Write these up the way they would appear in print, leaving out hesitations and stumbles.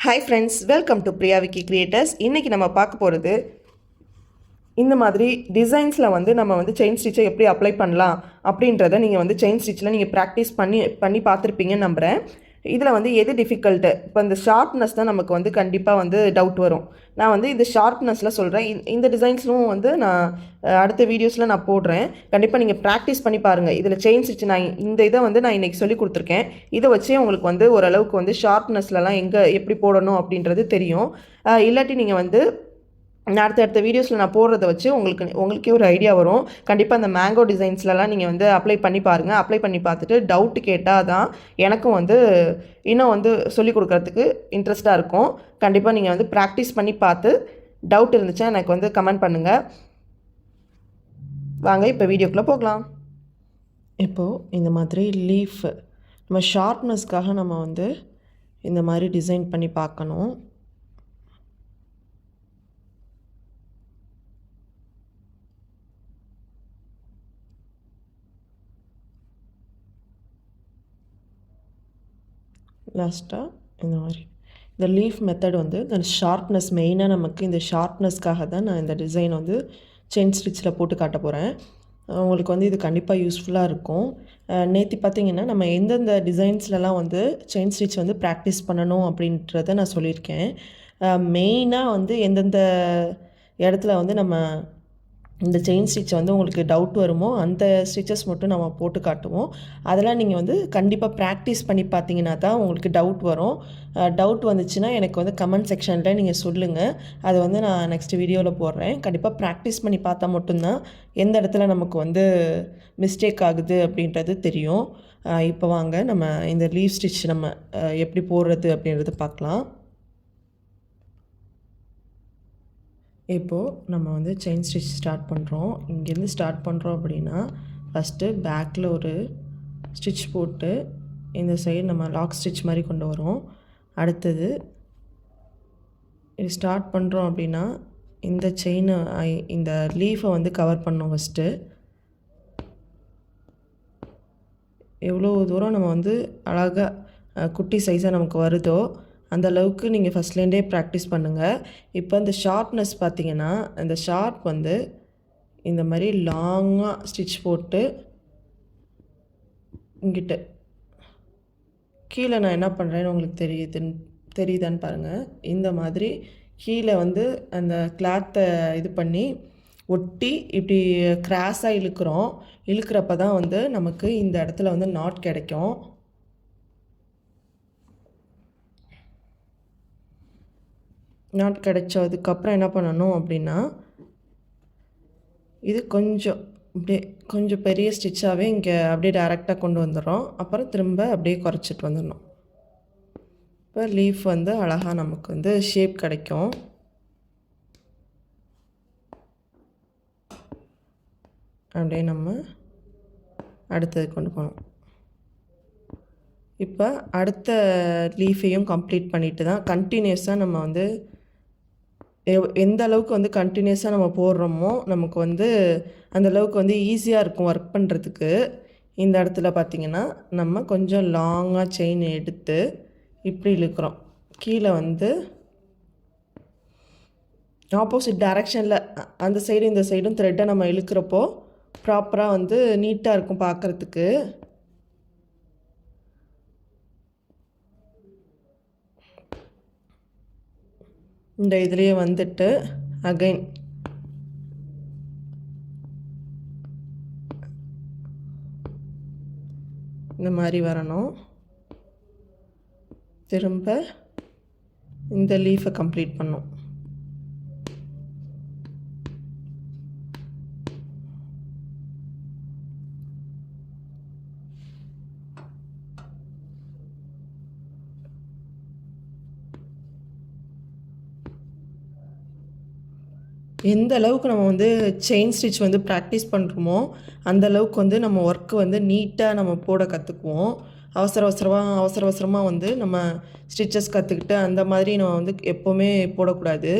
Hi friends, welcome to PriyaVickycreators. இன்னைக்கு நம்ம பார்க்க போகிறது இந்த மாதிரி டிசைன்ஸில் நம்ம செயின் ஸ்டிச்சை எப்படி அப்ளை பண்ணலாம் அப்படின்றத நீங்கள் செயின் ஸ்டிச்சில் நீங்கள் ப்ராக்டிஸ் பண்ணி பார்த்துருப்பீங்கன்னு நம்புகிறேன். இதில் எது டிஃபிகல்ட்டு இப்போ இந்த ஷார்ப்னஸ் தான் நமக்கு கண்டிப்பாக டவுட் வரும். நான் இந்த ஷார்ப்னஸில் சொல்கிறேன். இந்த டிசைன்ஸும் நான் அடுத்த வீடியோஸில் நான் போடுறேன். கண்டிப்பாக நீங்கள் ப்ராக்டிஸ் பண்ணி பாருங்கள். இதில் செயின் ஸ்டிச் நான் இந்த இதை நான் இன்றைக்கி சொல்லி கொடுத்துருக்கேன். இதை வச்சே உங்களுக்கு ஓரளவுக்கு ஷார்ப்னஸ்லலாம் எங்கே எப்படி போடணும் அப்படின்றது தெரியும். இல்லாட்டி நீங்கள் நான் அடுத்த வீடியோஸில் நான் போடுறத வச்சு உங்களுக்கே ஒரு ஐடியா வரும். கண்டிப்பாக அந்த மேங்கோ டிசைன்ஸ்லலாம் நீங்கள் அப்ளை பண்ணி பாருங்கள். அப்ளை பண்ணி பார்த்துட்டு டவுட் கேட்டால் தான் எனக்கும் இன்னும் சொல்லிக் கொடுக்குறதுக்கு இன்ட்ரெஸ்ட்டாக இருக்கும். கண்டிப்பாக நீங்கள் ப்ராக்டிஸ் பண்ணி பார்த்து டவுட் இருந்துச்சுன்னா எனக்கு கமெண்ட் பண்ணுங்கள். வாங்க இப்போ வீடியோக்குள்ளே போகலாம். இப்போது இந்த மாதிரி லீஃப் நம்ம ஷார்ப்னஸ்க்காக நம்ம இந்த மாதிரி டிசைன் பண்ணி பார்க்கணும். லாஸ்ட்டாக இந்த மாதிரி இந்த லீஃப் மெத்தட் இந்த ஷார்ப்னஸ் மெயினாக நமக்கு இந்த ஷார்ப்னஸ்க்காக தான் நான் இந்த டிசைன் செயின் ஸ்டிச்சில் போட்டு காட்ட போகிறேன். உங்களுக்கு இது கண்டிப்பாக யூஸ்ஃபுல்லாக இருக்கும். நேற்று பார்த்திங்கன்னா நம்ம எந்தெந்த டிசைன்ஸ்லலாம் செயின் ஸ்டிச் ப்ராக்டிஸ் பண்ணணும் அப்படின்றத நான் சொல்லியிருக்கேன். மெயினாக எந்தெந்த இடத்துல நம்ம இந்த செயின் ஸ்டிச் உங்களுக்கு டவுட் வருமோ அந்த ஸ்டிச்சஸ் மட்டும் நம்ம போட்டு காட்டுவோம். அதெல்லாம் நீங்கள் கண்டிப்பாக ப்ராக்டிஸ் பண்ணி பார்த்தீங்கன்னா தான் உங்களுக்கு டவுட் வரும். டவுட் வந்துச்சுன்னா எனக்கு கமெண்ட் செக்ஷனில் நீங்கள் சொல்லுங்கள். அதை நான் நெக்ஸ்ட் வீடியோவில் போடுறேன். கண்டிப்பாக ப்ராக்டிஸ் பண்ணி பார்த்தா மட்டும்தான் எந்த இடத்துல நமக்கு மிஸ்டேக் ஆகுது அப்படின்றது தெரியும். இப்போ வாங்க நம்ம இந்த லீவ் ஸ்டிச் நம்ம எப்படி போடுறது அப்படின்றது பார்க்கலாம். இப்போது நம்ம செயின் ஸ்டிச் ஸ்டார்ட் பண்ணுறோம். இங்கேருந்து ஸ்டார்ட் பண்ணுறோம் அப்படின்னா ஃபஸ்ட்டு பேக்கில் ஒரு ஸ்டிச் போட்டு இந்த சைடு நம்ம லாக் ஸ்டிச் மாதிரி கொண்டு வரோம். அடுத்தது இது ஸ்டார்ட் பண்ணுறோம் அப்படின்னா இந்த செயினை இந்த லீஃபை கவர் பண்ணோம். ஃபஸ்ட்டு எவ்வளோ தூரம் நம்ம அழகாக குட்டி சைஸாக நமக்கு வருதோ அந்த அளவுக்கு நீங்கள் ஃபஸ்ட்லேருந்தே ப்ராக்டிஸ் பண்ணுங்கள். இப்போ இந்த ஷார்ப்னஸ் பார்த்திங்கன்னா இந்த ஷார்ப் இந்த மாதிரி லாங்காக ஸ்டிச் போட்டு இங்கிட்ட கீழே நான் என்ன பண்ணுறேன்னு உங்களுக்கு தெரியுதான்னு பாருங்கள். இந்த மாதிரி கீழே அந்த கிளாத்தை இது பண்ணி ஒட்டி இப்படி கிராஸாக இழுக்கிறப்ப தான் நமக்கு இந்த இடத்துல நாட் கிடைக்கும். நாட் கிடைச்சதுக்கப்புறம் என்ன பண்ணணும் அப்படின்னா இது கொஞ்சம் பெரிய ஸ்டிச்சாகவே இங்கே அப்படியே டைரெக்டாக கொண்டு வந்துடுறோம். அப்புறம் திரும்ப அப்படியே குறைச்சிட்டு வந்துடணும். இப்போ லீஃப் அழகாக நமக்கு ஷேப் கிடைக்கும். அப்படியே நம்ம அடுத்தது கொண்டு போகணும். இப்போ அடுத்த லீஃபையும் கம்ப்ளீட் பண்ணிட்டு தான் கண்டினியூஸாக நம்ம எந்த அளவுக்கு கண்டினியூஸாக நம்ம போடுறோமோ நமக்கு அந்த அளவுக்கு ஈஸியாக இருக்கும் ஒர்க் பண்ணுறதுக்கு. இந்த இடத்துல பார்த்திங்கன்னா நம்ம கொஞ்சம் லாங்காக செயின் எடுத்து இப்படி இழுக்கிறோம். கீழே ஆப்போசிட் டைரெக்ஷனில் அந்த சைடும் இந்த சைடும் த்ரெட்டை நம்ம இழுக்கிறப்போ ப்ராப்பராக நீட்டாக இருக்கும் பார்க்குறதுக்கு. இந்த இதுலேயே அகைன் இந்த மாதிரி வரணும். திரும்ப இந்த லீஃபை கம்ப்ளீட் பண்ணணும். எந்த அளவுக்கு நம்ம செயின் ஸ்டிச் ப்ராக்டிஸ் பண்ணுறோமோ அந்த அளவுக்கு நம்ம ஒர்க்கு நீட்டாக நம்ம போட கற்றுக்குவோம். அவசரமாக நம்ம ஸ்டிச்சஸ் கற்றுக்கிட்டு அந்த மாதிரி நம்ம எப்போவுமே போடக்கூடாது.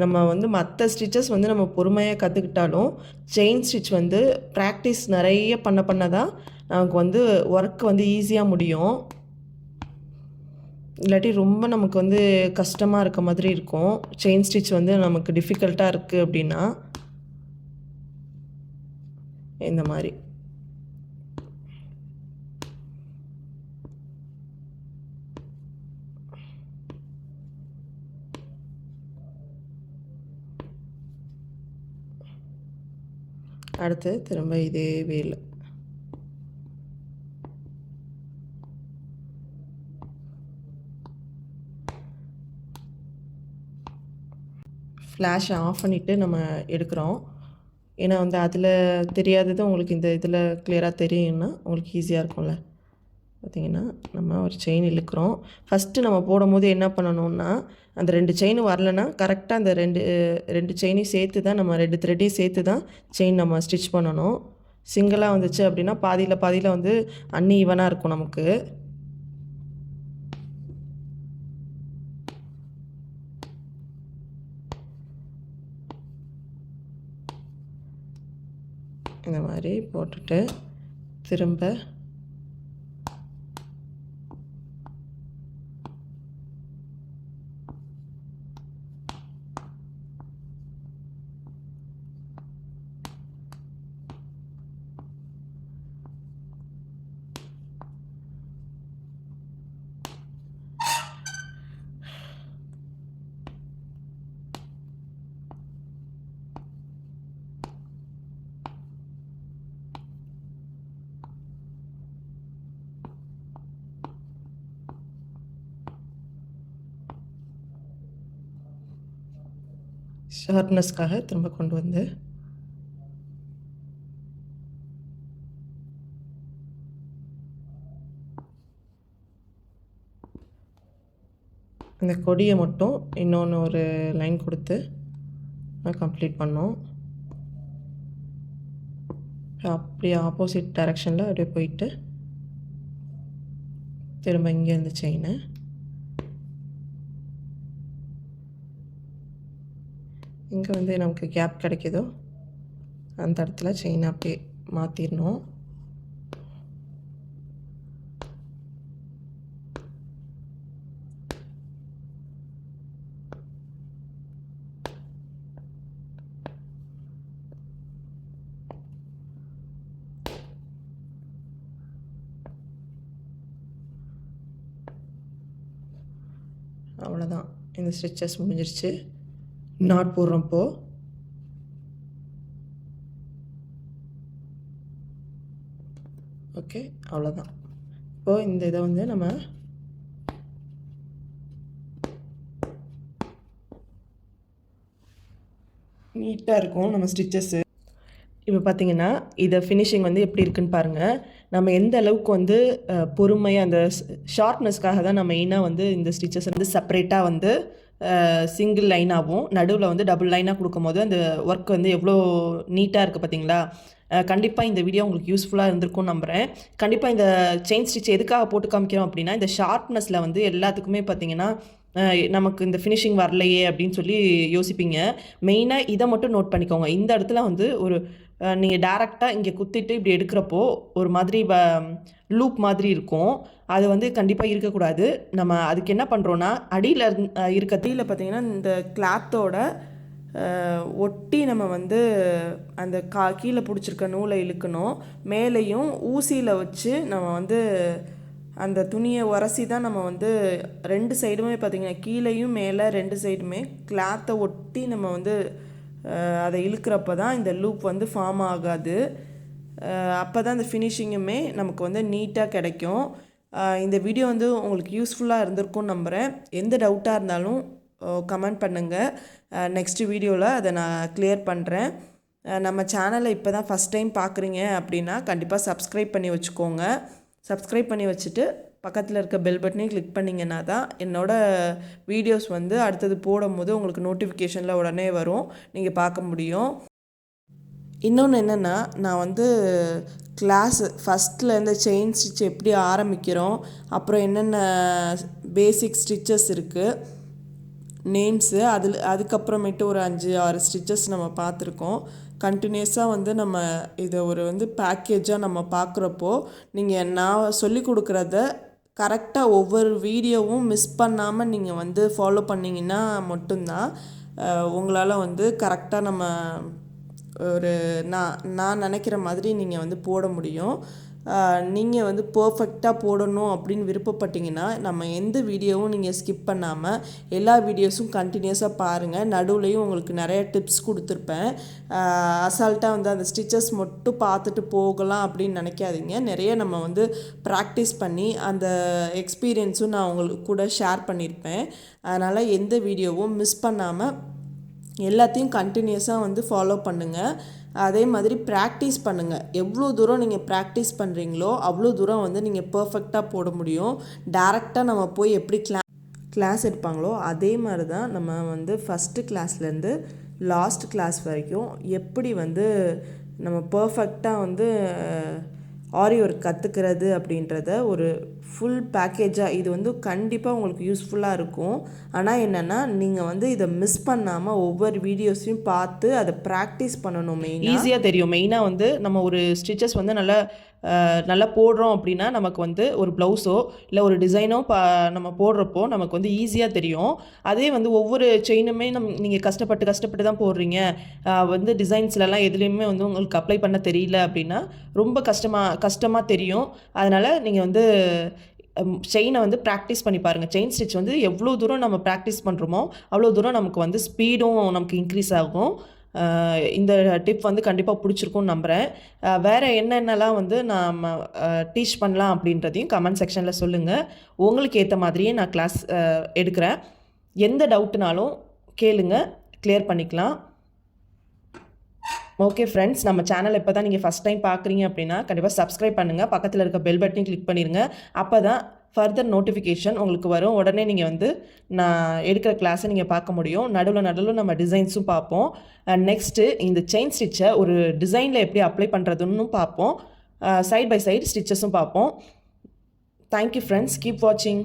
நம்ம மற்ற ஸ்டிச்சஸ் நம்ம பொறுமையாக கற்றுக்கிட்டாலும் செயின் ஸ்டிச் ப்ராக்டிஸ் நிறைய பண்ண தான் நமக்கு ஒர்க் ஈஸியாக முடியும். இல்லாட்டி ரொம்ப நமக்கு வந்து கஷ்டமாக இருக்க மாதிரி இருக்கும். செயின் ஸ்டிச் வந்து நமக்கு டிஃபிகல்ட்டாக இருக்குது அப்படின்னா இந்த மாதிரி அடுத்து திரும்ப இதே வேல ஃப்ளாஷை ஆஃப் பண்ணிவிட்டு நம்ம எடுக்கிறோம். ஏன்னா வந்து அதில் தெரியாதது உங்களுக்கு இந்த இதில் கிளியராக தெரியும்னா உங்களுக்கு ஈஸியாக இருக்கும்ல. பார்த்திங்கன்னா நம்ம ஒரு செயின் இழுக்கிறோம். ஃபஸ்ட்டு நம்ம போடும்போது என்ன பண்ணணும்னா அந்த 2 செயின் வரலைன்னா கரெக்டாக அந்த ரெண்டு செயினையும் சேர்த்து தான் நம்ம 2 த்ரெட்டையும் சேர்த்து தான் செயின் நம்ம ஸ்டிச் பண்ணணும். சிங்கிளாக வந்துச்சு அப்படின்னா பாதியில் வந்து அன்ஈவனாக இருக்கும் நமக்கு. இந்த மாதிரி போட்டுட்டு திரும்ப ஷார்ப்னஸ்க்காக திரும்ப கொண்டு வந்து அந்த கொடியை மட்டும் இன்னொன்று ஒரு லைன் கொடுத்து கம்ப்ளீட் பண்ணோம். அப்படியே ஆப்போசிட் டைரெக்ஷனில் அப்படியே போயிட்டு திரும்ப இங்கே இருந்து செயினை இங்கே வந்து நமக்கு கேப் கிடைக்குதோ அந்த இடத்துல செயினை அப்படியே மாற்றிடணும். அவ்வளோதான், இந்த ஸ்டிச்சஸ் முடிஞ்சிருச்சு. நாட் போடுறப்போ ஓகே, அவ்வளோதான். இப்போது இந்த இதை வந்து நம்ம நீட்டாக இருக்கும் நம்ம ஸ்டிச்சஸ்ஸு. இப்போ பார்த்திங்கன்னா இதை ஃபினிஷிங் வந்து எப்படி இருக்குன்னு பாருங்கள். நம்ம எந்த அளவுக்கு வந்து பொறுமையாக அந்த ஷார்ப்னஸ்க்காக தான் நம்ம மெயினாக வந்து இந்த ஸ்டிச்சஸ் வந்து செப்பரேட்டாக வந்து சிங்கிள் லைனாகவும் நடுவில் வந்து டபுள் லைனாக கொடுக்கும் போது அந்த ஒர்க் வந்து எவ்வளோ நீட்டாக இருக்குது பார்த்திங்களா. கண்டிப்பாக இந்த வீடியோ உங்களுக்கு யூஸ்ஃபுல்லாக இருந்திருக்கும்னு நம்புகிறேன். கண்டிப்பாக இந்த செயின் ஸ்டிச் எதுக்காக போட்டு காமிக்கிறோம் அப்படின்னா இந்த ஷார்ப்னஸில் வந்து எல்லாத்துக்குமே பார்த்திங்கன்னா நமக்கு இந்த ஃபினிஷிங் வரலையே அப்படின்னு சொல்லி யோசிப்பீங்க. மெயினாக இதை மட்டும் நோட் பண்ணிக்கோங்க. இந்த இடத்துல வந்து ஒரு நீங்கள் டேரெக்டாக இங்கே குத்திட்டு இப்படி எடுக்கிறப்போ ஒரு மாதிரி லூப் மாதிரி இருக்கும். அது வந்து கண்டிப்பாக இருக்கக்கூடாது. நம்ம அதுக்கு என்ன பண்ணுறோன்னா அடியில் அடியில் பார்த்திங்கன்னா இந்த கிளாத்தோட ஒட்டி நம்ம வந்து அந்த கீழே பிடிச்சிருக்க நூலை இழுக்கணும். மேலேயும் ஊசியில் வச்சு நம்ம வந்து அந்த துணியை உரசி தான் நம்ம வந்து 2 சைடுமே பார்த்திங்கன்னா கீழேயும் மேலே 2 சைடுமே கிளாத்தை ஒட்டி நம்ம வந்து அதை இழுக்கிறப்ப தான் இந்த லூப் வந்து ஃபார்ம் ஆகாது. அப்போ தான் இந்த ஃபினிஷிங்குமே நமக்கு வந்து நீட்டாக கிடைக்கும். இந்த வீடியோ வந்து உங்களுக்கு யூஸ்ஃபுல்லாக இருந்திருக்கும்னு நம்புகிறேன். எந்த டவுட்டாக இருந்தாலும் கமெண்ட் பண்ணுங்கள். நெக்ஸ்ட் வீடியோவில் அதை நான் கிளியர் பண்ணுறேன். நம்ம சேனலை இப்போ தான் ஃபஸ்ட் டைம் பார்க்குறீங்க அப்படின்னா கண்டிப்பாக சப்ஸ்கிரைப் பண்ணி வச்சுக்கோங்க. சப்ஸ்கிரைப் பண்ணி வச்சுட்டு பக்கத்தில் இருக்க பெல் பட்டனையும் கிளிக் பண்ணிங்கன்னா தான் என்னோடய வீடியோஸ் வந்து அடுத்தது போடும்போது உங்களுக்கு நோட்டிஃபிகேஷனில் உடனே வரும், நீங்கள் பார்க்க முடியும். இன்னொன்று என்னென்னா, நான் வந்து கிளாஸு ஃபஸ்ட்லேருந்து செயின் ஸ்டிச் எப்படி ஆரம்பிக்கிறோம், அப்புறம் என்னென்ன பேசிக் ஸ்டிச்சஸ் இருக்குது நேம்ஸு, அதுக்கப்புறமேட்டு ஒரு 5-6 ஸ்டிச்சஸ் நம்ம பார்த்துருக்கோம். கண்டினியூஸாக வந்து நம்ம இதை ஒரு வந்து பேக்கேஜாக நம்ம பார்க்குறப்போ நீங்கள் நான் சொல்லி கொடுக்குறத கரெக்டாக ஒவ்வொரு வீடியோவும் மிஸ் பண்ணாமல் நீங்கள் வந்து ஃபாலோ பண்ணிங்கன்னா மட்டும்தான் உங்களால் வந்து கரெக்டாக நம்ம ஒரு நான் நினைக்கிற மாதிரி நீங்கள் வந்து போட முடியும். நீங்கள் வந்து பர்ஃபெக்டாக போடணும் அப்படின்னு விருப்பப்பட்டீங்கன்னா நம்ம எந்த வீடியோவும் நீங்கள் ஸ்கிப் பண்ணாமல் எல்லா வீடியோஸும் கண்டினியூஸாக பாருங்கள். நடுவுலையும் உங்களுக்கு நிறைய டிப்ஸ் கொடுத்துருப்பேன். அசால்ட்டாக வந்து அந்த ஸ்டிச்சஸ் மட்டும் பார்த்துட்டு போகலாம் அப்படின்னு நினைக்காதீங்க. நிறைய நம்ம வந்து ப்ராக்டிஸ் பண்ணி அந்த எக்ஸ்பீரியன்ஸும் நான் உங்களுக்கு கூட ஷேர் பண்ணியிருப்பேன். அதனால் எந்த வீடியோவும் மிஸ் பண்ணாமல் எல்லாத்தையும் கண்டினியூஸாக வந்து ஃபாலோ பண்ணுங்கள். அதே மாதிரி ப்ராக்டிஸ் பண்ணுங்கள். எவ்வளோ தூரம் நீங்கள் ப்ராக்டிஸ் பண்ணுறீங்களோ அவ்வளோ தூரம் வந்து நீங்கள் பர்ஃபெக்டாக போட முடியும். டேரெக்டாக நம்ம போய் எப்படி கிளாஸ் எடுப்பாங்களோ அதே மாதிரி தான் நம்ம வந்து ஃபஸ்ட்டு கிளாஸ்லேருந்து லாஸ்ட் கிளாஸ் வரைக்கும் எப்படி வந்து நம்ம பர்ஃபெக்டாக வந்து ஆரி ஒர்க் கற்றுக்கிறது அப்படின்றத ஒரு ஃபுல் பேக்கேஜாக இது வந்து கண்டிப்பாக உங்களுக்கு யூஸ்ஃபுல்லாக இருக்கும். ஆனால் என்னென்னா நீங்கள் வந்து இதை மிஸ் பண்ணாமல் ஒவ்வொரு வீடியோஸையும் பார்த்து அதை ப்ராக்டிஸ் பண்ணணும். ஈஸியாக தெரியும். மெயினாக வந்து நம்ம ஒரு ஸ்டிச்சஸ் வந்து நல்லா போடுறோம் அப்படின்னா நமக்கு வந்து ஒரு ப்ளவுஸோ இல்லை ஒரு டிசைனோ நம்ம போடுறப்போ நமக்கு வந்து ஈஸியாக தெரியும். அதே வந்து ஒவ்வொரு செயினுமே நீங்கள் கஷ்டப்பட்டு தான் போடுறீங்க, வந்து டிசைன்ஸ்லலாம் எதுலேயுமே வந்து உங்களுக்கு அப்ளை பண்ண தெரியல அப்படின்னா ரொம்ப கஷ்டமாக தெரியும். அதனால் நீங்கள் வந்து செயினை வந்து ப்ராக்டிஸ் பண்ணி பாருங்கள். செயின் ஸ்டிச் வந்து எவ்வளோ தூரம் நம்ம ப்ராக்டிஸ் பண்ணுறோமோ அவ்வளோ தூரம் நமக்கு வந்து ஸ்பீடும் நமக்கு இன்க்ரீஸ் ஆகும். இந்த டிப் வந்து கண்டிப்பாக பிடிச்சிருக்கும்னு நம்புகிறேன். வேறு என்னென்னலாம் வந்து நாம் டீச் பண்ணலாம் அப்படின்றதையும் கமெண்ட் செக்ஷனில் சொல்லுங்கள். உங்களுக்கு ஏற்ற மாதிரியே நான் கிளாஸ் எடுக்கிறேன். எந்த டவுட்னாலும் கேளுங்க, கிளியர் பண்ணிக்கலாம். ஓகே ஃப்ரெண்ட்ஸ், நம்ம சேனல் இப்போ தான் நீங்கள் ஃபஸ்ட் டைம் பார்க்குறீங்க அப்படின்னா கண்டிப்பாக சப்ஸ்கிரைப் பண்ணுங்கள். பக்கத்தில் இருக்க பெல் பட்டனையும் கிளிக் பண்ணிடுங்க. அப்போ தான் ஃபர்தர் நோட்டிஃபிகேஷன் உங்களுக்கு வரும். உடனே நீங்கள் வந்து நான் எடுக்கிற கிளாஸை நீங்கள் பார்க்க முடியும். நடுவில் நம்ம டிசைன்ஸும் பார்ப்போம். நெக்ஸ்ட்டு இந்த செயின் ஸ்டிச்சை ஒரு டிசைனில் எப்படி அப்ளை பண்ணுறதுன்னு பார்ப்போம். சைட் பை சைடு ஸ்டிச்சஸும் பார்ப்போம். தேங்க்யூ ஃப்ரெண்ட்ஸ், கீப் வாட்சிங்.